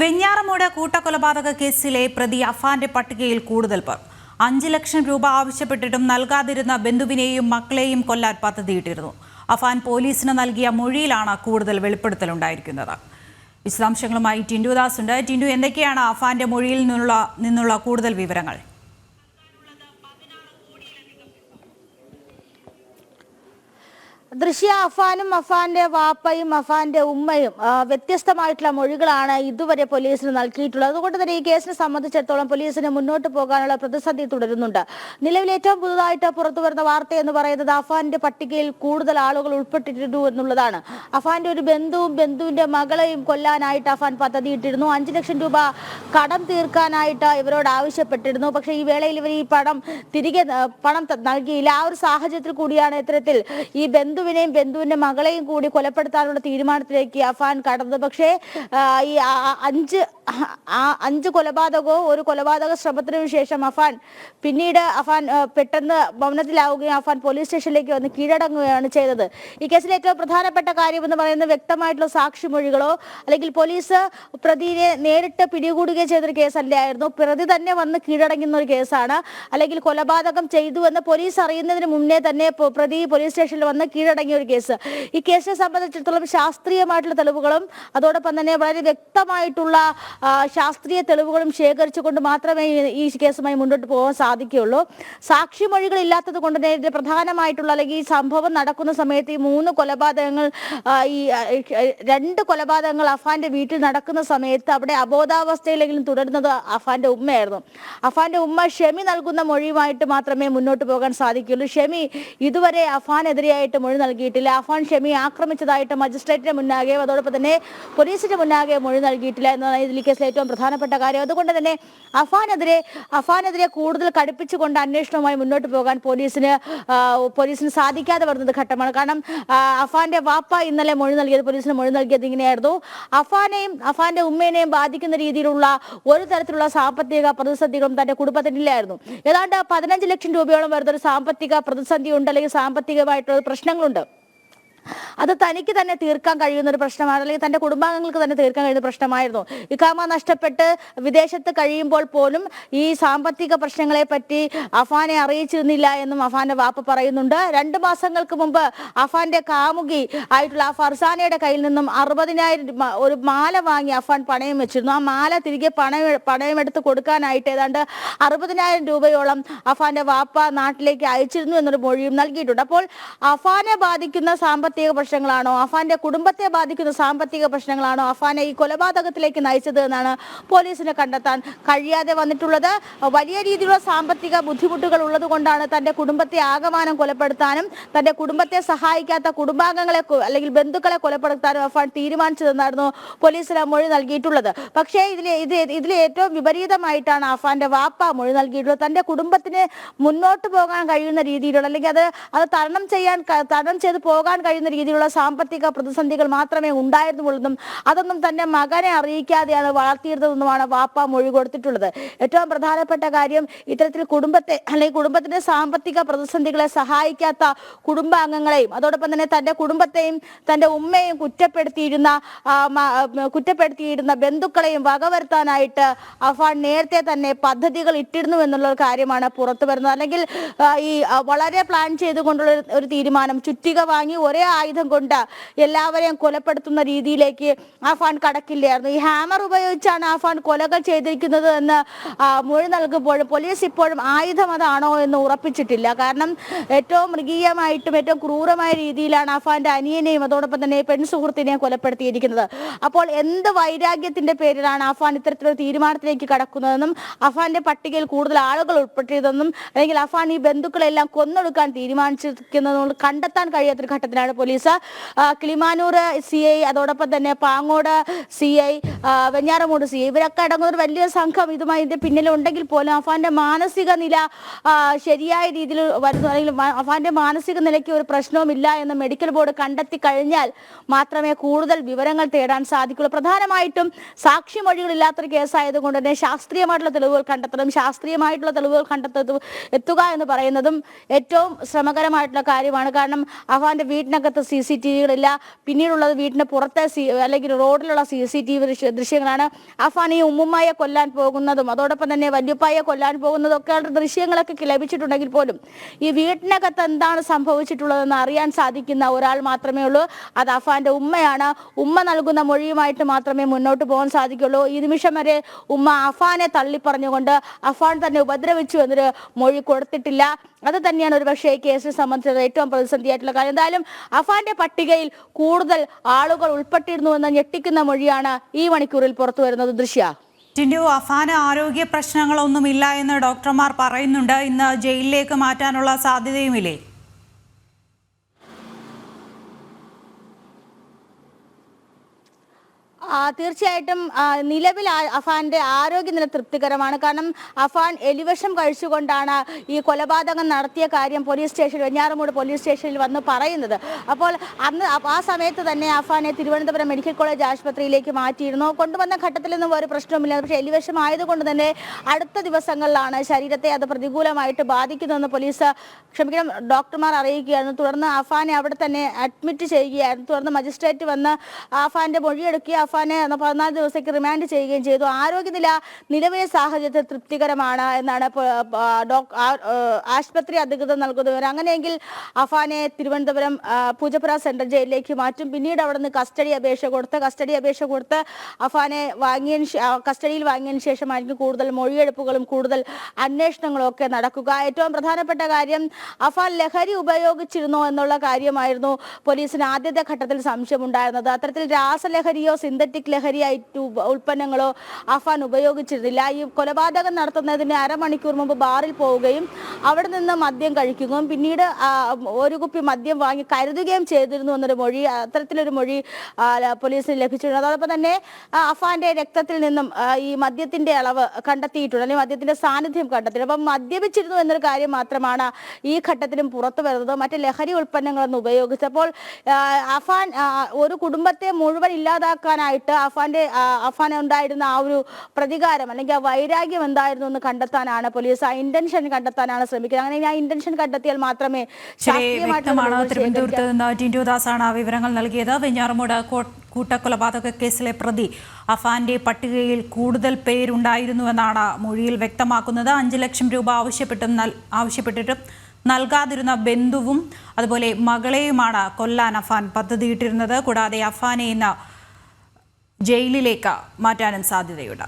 വെഞ്ഞാറമൂട് കൂട്ടക്കൊലപാതക കേസിലെ പ്രതി അഫാന്റെ പട്ടികയിൽ കൂടുതൽ പേർ. 5 ലക്ഷം രൂപ ആവശ്യപ്പെട്ടിട്ടും നൽകാതിരുന്ന ബന്ധുവിനെയും മക്കളെയും കൊല്ലാൻ പദ്ധതിയിട്ടിരുന്നു. അഫാൻ പോലീസിന് നൽകിയ മൊഴിയിലാണ് കൂടുതൽ വെളിപ്പെടുത്തലുണ്ടായിരിക്കുന്നത്. വിശദാംശങ്ങളുമായി ടിൻഡുദാസ് ഉണ്ട്. ടിൻഡു, എന്തൊക്കെയാണ് അഫാന്റെ മൊഴിയിൽ നിന്നുള്ള കൂടുതൽ വിവരങ്ങൾ? ദൃശ്യ, അഫാനും അഫാന്റെ വാപ്പയും അഫാന്റെ ഉമ്മയും വ്യത്യസ്തമായിട്ടുള്ള മൊഴികളാണ് ഇതുവരെ പോലീസിന് നൽകിയിട്ടുള്ളത്. അതുകൊണ്ട് തന്നെ ഈ കേസിനെ സംബന്ധിച്ചിടത്തോളം പോലീസിന് മുന്നോട്ട് പോകാനുള്ള പ്രതിസന്ധി തുടരുന്നുണ്ട്. നിലവിൽ ഏറ്റവും പുതുതായിട്ട് പുറത്തു വരുന്ന വാർത്ത എന്ന് പറയുന്നത് അഫാന്റെ പട്ടികയിൽ കൂടുതൽ ആളുകൾ ഉൾപ്പെട്ടിരുന്നു എന്നുള്ളതാണ്. അഫാന്റെ ഒരു ബന്ധുവിന്റെ മകളെയും കൊല്ലാനായിട്ട് അഫാൻ പദ്ധതിയിട്ടിരുന്നു. 5 ലക്ഷം രൂപ കടം തീർക്കാനായിട്ട് ഇവരോട് ആവശ്യപ്പെട്ടിരുന്നു. പക്ഷേ ഈ വേളയിൽ ഇവർ ഈ പണം നൽകിയില്ല. ആ ഒരു സാഹചര്യത്തിൽ കൂടിയാണ് ഇത്തരത്തിൽ ഈ ബന്ധുവിന്റെ മകളെയും കൂടി കൊലപ്പെടുത്താനുള്ള തീരുമാനത്തിലേക്ക് അഫാൻ കടന്നത്. പക്ഷേ ഈ അഞ്ച് കൊലപാതകവും ഒരു കൊലപാതക ശ്രമത്തിനു ശേഷം പിന്നീട് അഫാൻ പെട്ടെന്ന് മൗനത്തിലാവുകയും അഫാൻ പോലീസ് സ്റ്റേഷനിലേക്ക് വന്ന് കീഴടങ്ങുകയാണ് ചെയ്തത്. ഈ കേസിലെ ഏറ്റവും പ്രധാനപ്പെട്ട കാര്യം എന്ന് പറയുന്നത് വ്യക്തമായിട്ടുള്ള സാക്ഷിമൊഴികളോ അല്ലെങ്കിൽ പോലീസ് പ്രതിയെ നേരിട്ട് പിടികൂടുകയോ ചെയ്തൊരു കേസല്ലായിരുന്നു. പ്രതി തന്നെ വന്ന് കീഴടങ്ങുന്ന ഒരു കേസാണ്. അല്ലെങ്കിൽ കൊലപാതകം ചെയ്തു എന്ന് പോലീസ് അറിയുന്നതിന് മുന്നേ തന്നെ പ്രതി പോലീസ് സ്റ്റേഷനിൽ വന്ന് കീഴടങ്ങിയ ഒരു കേസ്. ഈ കേസിനെ സംബന്ധിച്ചിടത്തോളം ശാസ്ത്രീയമായിട്ടുള്ള തെളിവുകളും അതോടൊപ്പം തന്നെ വളരെ വ്യക്തമായിട്ടുള്ള ശാസ്ത്രീയ തെളിവുകളും ശേഖരിച്ചുകൊണ്ട് മാത്രമേ ഈ കേസുമായി മുന്നോട്ട് പോകാൻ സാധിക്കുകയുള്ളൂ. സാക്ഷിമൊഴികൾ ഇല്ലാത്തത് കൊണ്ട് തന്നെ പ്രധാനമായിട്ടുള്ള അല്ലെങ്കിൽ ഈ സംഭവം നടക്കുന്ന സമയത്ത് ഈ 3 കൊലപാതകങ്ങൾ ഈ 2 കൊലപാതകങ്ങൾ അഫാന്റെ വീട്ടിൽ നടക്കുന്ന സമയത്ത് അവിടെ അബോധാവസ്ഥയിലെങ്കിലും തുടരുന്നത് അഫാന്റെ ഉമ്മയായിരുന്നു. അഫാന്റെ ഉമ്മ ഷെമി നൽകുന്ന മൊഴിയുമായിട്ട് മാത്രമേ മുന്നോട്ട് പോകാൻ സാധിക്കുകയുള്ളൂ. ഷെമി ഇതുവരെ അഫാനെതിരെയായിട്ട് മൊഴി നൽകിയിട്ടില്ല. അഫാൻ ഷെമിയെ ആക്രമിച്ചതായിട്ട് മജിസ്ട്രേറ്റിന്റെ മുന്നാകെ അതോടൊപ്പം തന്നെ പോലീസിന്റെ മുന്നാകെ മൊഴി നൽകിയിട്ടില്ല എന്നതാണ് ഇതിൽ കേസിലെ ഏറ്റവും പ്രധാനപ്പെട്ട കാര്യം. അതുകൊണ്ട് തന്നെ അഫാനെതിരെ കൂടുതൽ കടുപ്പിച്ചുകൊണ്ട് അന്വേഷണവുമായി മുന്നോട്ട് പോകാൻ പോലീസിന് സാധിക്കാതെ വരുന്നത് ഘട്ടമാണ്. കാരണം അഫാന്റെ വാപ്പ ഇന്നലെ പോലീസിന് മൊഴി നൽകിയത് ഇങ്ങനെയായിരുന്നു. അഫാന്റെ ഉമ്മേനെയും ബാധിക്കുന്ന രീതിയിലുള്ള ഒരു തരത്തിലുള്ള സാമ്പത്തിക പ്രതിസന്ധികളും തന്റെ കുടുംബത്തിനില്ലായിരുന്നു. ഏതാണ്ട് 15 ലക്ഷം രൂപയോളം വരുന്ന ഒരു സാമ്പത്തിക പ്രതിസന്ധി ഉണ്ട്, അല്ലെങ്കിൽ സാമ്പത്തികമായിട്ടുള്ള പ്രശ്നങ്ങളുണ്ട്. അത് തനിക്ക് തന്നെ തീർക്കാൻ കഴിയുന്ന ഒരു പ്രശ്നമാണ്, അല്ലെങ്കിൽ തന്റെ കുടുംബാംഗങ്ങൾക്ക് തന്നെ തീർക്കാൻ കഴിയുന്ന പ്രശ്നമായിരുന്നു. ഇഖാമ നഷ്ടപ്പെട്ട് വിദേശത്ത് കഴിയുമ്പോൾ പോലും ഈ സാമ്പത്തിക പ്രശ്നങ്ങളെ പറ്റി അഫാനെ അറിയിച്ചിരുന്നില്ല എന്നും അഫാന്റെ വാപ്പ പറയുന്നുണ്ട്. 2 മാസങ്ങൾക്ക് മുമ്പ് അഫാന്റെ കാമുകി ആയിട്ടുള്ള ഫർസാനയുടെ കയ്യിൽ നിന്നും 60,000 ഒരു മാല വാങ്ങി അഫാൻ പണയം വെച്ചിരുന്നു. ആ മാല തിരികെ പണയമെടുത്ത് കൊടുക്കാനായിട്ട് ഏതാണ്ട് 60,000 രൂപയോളം അഫാന്റെ വാപ്പ നാട്ടിലേക്ക് അയച്ചിരുന്നു എന്നൊരു മൊഴിയും നൽകിയിട്ടുണ്ട്. അപ്പോൾ അഫാനെ ബാധിക്കുന്ന സാമ്പത്തിക പ്രശ്നങ്ങളാണോ, അഫാന്റെ കുടുംബത്തെ ബാധിക്കുന്ന സാമ്പത്തിക പ്രശ്നങ്ങളാണോ അഫാനെ ഈ കൊലപാതകത്തിലേക്ക് നയിച്ചത് എന്നാണ് പോലീസിന് കണ്ടെത്താൻ കഴിയാതെ വന്നിട്ടുള്ളത്. വലിയ രീതിയിലുള്ള സാമ്പത്തിക ബുദ്ധിമുട്ടുകൾ ഉള്ളത് കൊണ്ടാണ് തന്റെ കുടുംബത്തെ ആകമാനം കൊലപ്പെടുത്താനും തന്റെ കുടുംബത്തെ സഹായിക്കാത്ത കുടുംബാംഗങ്ങളെ അല്ലെങ്കിൽ ബന്ധുക്കളെ കൊലപ്പെടുത്താനും അഫാൻ തീരുമാനിച്ചതെന്നായിരുന്നു പോലീസിന് മൊഴി നൽകിയിട്ടുള്ളത്. പക്ഷേ ഇതിലെ ഏറ്റവും വിപരീതമായിട്ടാണ് അഫാന്റെ വാപ്പ മൊഴി നൽകിയിട്ടുള്ളത്. തന്റെ കുടുംബത്തിന് മുന്നോട്ട് പോകാൻ കഴിയുന്ന രീതിയിലുള്ള അല്ലെങ്കിൽ അത് തരണം ചെയ്ത് പോകാൻ കഴിയുന്ന രീതിയിലുള്ള സാമ്പത്തിക പ്രതിസന്ധികൾ മാത്രമേ ഉണ്ടായിരുന്നുള്ളതും അതൊന്നും തന്റെ മകനെ അറിയിക്കാതെയാണ് വളർത്തിയിരുന്നതെന്നുമാണ് വാപ്പ മൊഴി കൊടുത്തിട്ടുള്ളത്. ഏറ്റവും പ്രധാനപ്പെട്ട കാര്യം ഇത്തരത്തിൽ കുടുംബത്തിന്റെ സാമ്പത്തിക പ്രതിസന്ധികളെ സഹായിക്കാത്ത കുടുംബാംഗങ്ങളെയും അതോടൊപ്പം തന്നെ തന്റെ കുടുംബത്തെയും തന്റെ ഉമ്മയെയും കുറ്റപ്പെടുത്തിയിരുന്ന ബന്ധുക്കളെയും വകവരുത്താനായിട്ട് അഫാൻ നേരത്തെ തന്നെ പദ്ധതികൾ ഇട്ടിരുന്നു എന്നുള്ള കാര്യമാണ് പുറത്തു വരുന്നത്. അല്ലെങ്കിൽ ഈ വളരെ പ്ലാൻ ചെയ്തുകൊണ്ടുള്ള ഒരു തീരുമാനം, ചുറ്റിക വാങ്ങി ഒരേ ആയുധം കൊണ്ട് എല്ലാവരെയും കൊലപ്പെടുത്തുന്ന രീതിയിലേക്ക് അഫാൻ കടക്കില്ലായിരുന്നു. ഈ ഹാമർ ഉപയോഗിച്ചാണ് അഫാൻ കൊലകൾ ചെയ്തിരിക്കുന്നത് എന്ന് മൊഴി നൽകുമ്പോഴും പോലീസ് ഇപ്പോഴും ആയുധം അതാണോ എന്ന് ഉറപ്പിച്ചിട്ടില്ല. കാരണം ഏറ്റവും മൃഗീയമായിട്ടും ഏറ്റവും ക്രൂരമായ രീതിയിലാണ് അഫാന്റെ അനിയനെയും അതോടൊപ്പം തന്നെ പെൺസുഹൃത്തിനെയും കൊലപ്പെടുത്തിയിരിക്കുന്നത്. അപ്പോൾ എന്ത് വൈരാഗ്യത്തിന്റെ പേരിലാണ് അഫാൻ ഇത്തരത്തിലൊരു തീരുമാനത്തിലേക്ക് കടക്കുന്നതെന്നും അഫാന്റെ പട്ടികയിൽ കൂടുതൽ ആളുകൾ ഉൾപ്പെട്ടിയതെന്നും അല്ലെങ്കിൽ അഫാൻ ഈ ബന്ധുക്കളെല്ലാം കൊന്നൊടുക്കാൻ തീരുമാനിച്ചിരിക്കുന്നതെന്നും കണ്ടെത്താൻ കഴിയാത്തൊരു ഘട്ടത്തിലാണ് പോലീസ് കിളിമാനൂർ CI അതോടൊപ്പം തന്നെ പാങ്ങോട് CI വെഞ്ഞാറമൂട് CI ഇവരൊക്കെ അടങ്ങുന്ന ഒരു വലിയ സംഘം ഇതുമായി ഇതിന്റെ പിന്നിലുണ്ടെങ്കിൽ പോലും അഫാന്റെ മാനസിക നില ശരിയായ രീതിയിൽ വരുന്നു, അല്ലെങ്കിൽ അഫാന്റെ മാനസിക നിലയ്ക്ക് ഒരു പ്രശ്നവുമില്ല എന്ന് മെഡിക്കൽ ബോർഡ് കണ്ടെത്തി കഴിഞ്ഞാൽ മാത്രമേ കൂടുതൽ വിവരങ്ങൾ തേടാൻ സാധിക്കുള്ളൂ. പ്രധാനമായിട്ടും സാക്ഷിമൊഴികൾ ഇല്ലാത്തൊരു കേസായതുകൊണ്ട് തന്നെ ശാസ്ത്രീയമായിട്ടുള്ള തെളിവുകൾ എത്തുക എന്ന് പറയുന്നതും ഏറ്റവും ശ്രമകരമായിട്ടുള്ള കാര്യമാണ്. കാരണം അഫാന്റെ വീട്ടിനകത്ത് വീടിനകത്ത് CCTVകളില്ല. പിന്നീടുള്ളത് വീടിന് പുറത്തെ അല്ലെങ്കിൽ റോഡിലുള്ള CCTV ദൃശ്യങ്ങളാണ്. അഫാൻ ഈ ഉമ്മുമ്മയെ കൊല്ലാൻ പോകുന്നതും അതോടൊപ്പം തന്നെ വല്യുപ്പായെ കൊല്ലാൻ പോകുന്നതും ഒക്കെയുള്ള ദൃശ്യങ്ങളൊക്കെ ലഭിച്ചിട്ടുണ്ടെങ്കിൽ പോലും ഈ വീട്ടിനകത്ത് എന്താണ് സംഭവിച്ചിട്ടുള്ളതെന്ന് അറിയാൻ സാധിക്കുന്ന ഒരാൾ മാത്രമേ ഉള്ളൂ. അത് അഫാന്റെ ഉമ്മയാണ്. ഉമ്മ നൽകുന്ന മൊഴിയുമായിട്ട് മാത്രമേ മുന്നോട്ട് പോകാൻ സാധിക്കുള്ളൂ. ഈ നിമിഷം വരെ ഉമ്മ അഫാനെ തള്ളിപ്പറഞ്ഞുകൊണ്ട് അഫാൻ തന്നെ ഉപദ്രവിച്ചു എന്നൊരു മൊഴി കൊടുത്തിട്ടില്ല. അത് തന്നെയാണ് ഒരുപക്ഷെ ഈ കേസിനെ സംബന്ധിച്ചത് ഏറ്റവും പ്രതിസന്ധിയായിട്ടുള്ള കാര്യം. എന്തായാലും അഫാന്റെ പട്ടികയിൽ കൂടുതൽ ആളുകൾ ഉൾപ്പെട്ടിരുന്നു എന്ന ഞെട്ടിക്കുന്ന മൊഴിയാണ് ഈ മണിക്കൂറിൽ പുറത്തു വരുന്നത്. ദൃശ്യ ടിൻഡു, അഫാന് ആരോഗ്യ പ്രശ്നങ്ങളൊന്നുമില്ല എന്ന് ഡോക്ടർമാർ പറയുന്നുണ്ട്. ഇന്ന് ജയിലിലേക്ക് മാറ്റാനുള്ള സാധ്യതയുമില്ലേ? തീർച്ചയായിട്ടും നിലവിൽ അഫാന്റെ ആരോഗ്യനില തൃപ്തികരമാണ്. കാരണം അഫാൻ എലിവിഷം കഴിച്ചുകൊണ്ടാണ് ഈ കൊലപാതകം നടത്തിയ കാര്യം പോലീസ് സ്റ്റേഷനിൽ വെഞ്ഞാറമൂട് പോലീസ് സ്റ്റേഷനിൽ വന്ന് പറയുന്നത്. അപ്പോൾ അന്ന് ആ സമയത്ത് തന്നെ അഫാനെ തിരുവനന്തപുരം മെഡിക്കൽ കോളേജ് ആശുപത്രിയിലേക്ക് മാറ്റിയിരുന്നു. കൊണ്ടുവന്ന ഘട്ടത്തിലൊന്നും ഒരു പ്രശ്നവുമില്ല. പക്ഷേ എലിവിഷം ആയതുകൊണ്ട് തന്നെ അടുത്ത ദിവസങ്ങളിലാണ് ശരീരത്തെ അത് പ്രതികൂലമായിട്ട് ബാധിക്കുന്നതെന്ന് ഡോക്ടർമാർ അറിയിക്കുകയായിരുന്നു. തുടർന്ന് അഫാനെ അവിടെ തന്നെ അഡ്മിറ്റ് ചെയ്യുകയായിരുന്നു. തുടർന്ന് മജിസ്ട്രേറ്റ് വന്ന് അഫാന്റെ മൊഴിയെടുക്കുകയും അഫാനെ 14 ദിവസത്തേക്ക് റിമാൻഡ് ചെയ്യുകയും ചെയ്തു. ആരോഗ്യനില നിലവിലെ സാഹചര്യത്തിൽ തൃപ്തികരമാണ് എന്നാണ് ആശുപത്രി അധികൃതർ നൽകുന്ന വിവരം. അങ്ങനെയെങ്കിൽ അഫാനെ തിരുവനന്തപുരം പൂജപ്പുര സെൻട്രൽ ജയിലിലേക്ക് മാറ്റും. പിന്നീട് അവിടെ നിന്ന് കസ്റ്റഡി അപേക്ഷ കൊടുത്ത് അഫാനെ കസ്റ്റഡിയിൽ വാങ്ങിയതിനു ശേഷമായിരിക്കും കൂടുതൽ മൊഴിയെടുപ്പുകളും കൂടുതൽ അന്വേഷണങ്ങളും ഒക്കെ നടക്കുക. ഏറ്റവും പ്രധാനപ്പെട്ട കാര്യം അഫാൻ ലഹരി ഉപയോഗിച്ചിരുന്നോ എന്നുള്ള കാര്യമായിരുന്നു പോലീസിന് ആദ്യത്തെ ഘട്ടത്തിൽ സംശയമുണ്ടായിരുന്നത്. അത്തരത്തിൽ രാസലഹരിയോ സിന്തറ്റിക് ലഹരിയായിട്ട് ഉൽപ്പന്നങ്ങളോ അഫാൻ ഉപയോഗിച്ചിരുന്നില്ല. ഈ കൊലപാതകം നടത്തുന്നതിന് അരമണിക്കൂർ മുമ്പ് ബാറിൽ പോവുകയും അവിടെ നിന്ന് മദ്യം കഴിക്കുകയും പിന്നീട് ഒരു കുപ്പി മദ്യം വാങ്ങി കരുതുകയും ചെയ്തിരുന്നു എന്നൊരു മൊഴി, അത്തരത്തിലൊരു മൊഴി പോലീസിന് ലഭിച്ചിട്ടുണ്ട്. അതോടൊപ്പം തന്നെ അഫാന്റെ രക്തത്തിൽ നിന്നും ഈ മദ്യത്തിന്റെ അളവ് കണ്ടെത്തിയിട്ടുണ്ട്, അല്ലെങ്കിൽ മദ്യത്തിന്റെ സാന്നിധ്യം കണ്ടെത്തിയിട്ടുണ്ട്. അപ്പം മദ്യപിച്ചിരുന്നു എന്നൊരു കാര്യം മാത്രമാണ് ഈ ഘട്ടത്തിലും പുറത്തു വരുന്നത്. മറ്റ് ലഹരി ഉൽപ്പന്നങ്ങളൊന്നും ഉപയോഗിച്ചപ്പോൾ അഫാൻ ഒരു കുടുംബത്തെ മുഴുവൻ ഇല്ലാതാക്കാനായിട്ട് അഫാന് ഉണ്ടായിരുന്ന ആ ഒരു പ്രതികാരം അല്ലെങ്കിൽ ആ വൈരാഗ്യം എന്തായിരുന്നു എന്ന് കണ്ടെത്താനാണ് പോലീസ്, ആ ഇന്റൻഷൻ കണ്ടെത്താനാണ് ശ്രമിക്കുന്നത്. അങ്ങനെ ആ ഇന്റൻഷൻ കണ്ടെത്തിയാൽ മാത്രമേ തിരുവനന്തപുരത്ത് നിന്ന് ടിൻഡു ദാസാണ് വിവരങ്ങൾ നൽകിയത്. വെഞ്ഞാറമൂട് കൂട്ടക്കൊലപാതക കേസിലെ പ്രതി അഫാന്റെ പട്ടികയിൽ കൂടുതൽ പേരുണ്ടായിരുന്നുവെന്നാണ് മൊഴിയിൽ വ്യക്തമാക്കുന്നത്. 5 ലക്ഷം രൂപ ആവശ്യപ്പെട്ടിട്ടും നൽകാതിരുന്ന ബന്ധുവും അതുപോലെ മകളെയുമാണ് കൊല്ലാൻ അഫാൻ പദ്ധതിയിട്ടിരുന്നത്. കൂടാതെ അഫാനെ ഇന്ന് ജയിലിലേക്ക് മാറ്റാനും സാധ്യതയുണ്ട്.